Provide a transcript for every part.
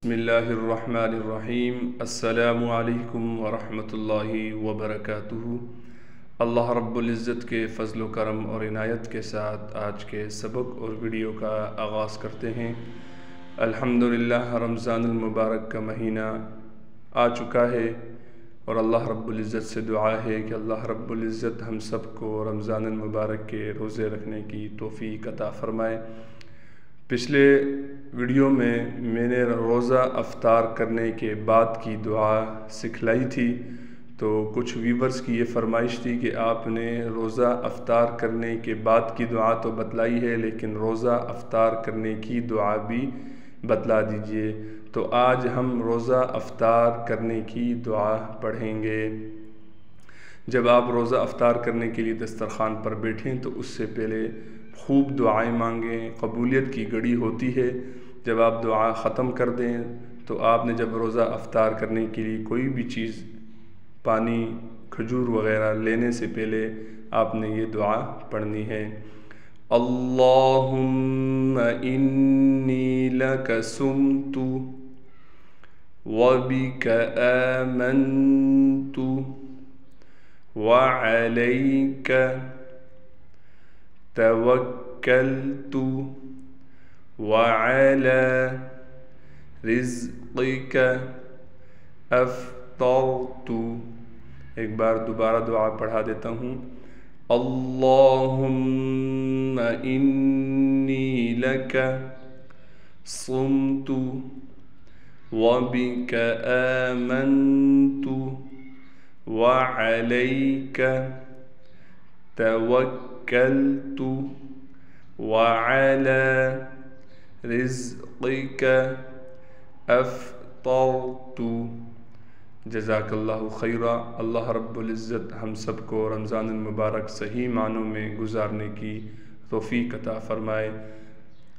بسم اللہ الرحمن الرحیم۔ السلام علیکم ورحمۃ اللہ وبرکاتہ۔ اللہ رب العزت کے فضل و کرم اور عنایت کے ساتھ آج کے سبق اور ویڈیو کا آغاز کرتے ہیں۔ الحمدللہ رمضان المبارک کا مہینہ آ چکا ہے اور اللہ رب العزت سے دعا ہے کہ اللہ رب العزت ہم سب کو رمضان المبارک کے روزے رکھنے کی توفیق عطا فرمائے۔ پچھلے ویڈیو میں نے روزہ افطار کرنے کے بعد کی دعا سکھلائی تھی، تو کچھ ویورز کی یہ فرمائش تھی کہ آپ نے روزہ افطار کرنے کے بعد کی دعا تو بتلائی ہے لیکن روزہ افطار کرنے کی دعا بھی بتلا دیجئے۔ تو آج ہم روزہ افطار کرنے کی دعا پڑھیں گے۔ جب آپ روزہ افطار کرنے کے لیے دسترخوان پر بیٹھیں تو اس سے پہلے خوب دعائیں مانگیں، قبولیت کی گھڑی ہوتی ہے۔ جب آپ دعا ختم کر دیں تو آپ نے جب روزہ افطار کرنے کے لیے کوئی بھی چیز پانی، کھجور وغیرہ لینے سے پہلے آپ نے یہ دعا پڑھنی ہے۔ اللہم انی لک صمت وبک آمنت وعلیک توکلت وعلی رزقک افطرت۔ ایک بار دوبارہ دعا پڑھا دیتا ہوں۔ اللہم انی لک صمت وبک آمنت وعلیک توکلت وعلی رزقک افطرت۔ جزاک اللہ خیرا۔ اللہ رب العزت ہم سب کو رمضان المبارک صحیح معنوں میں گزارنے کی توفیق عطا فرمائے۔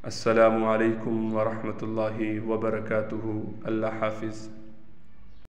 السلام علیکم ورحمۃ اللہ وبرکاتہ۔ اللہ حافظ۔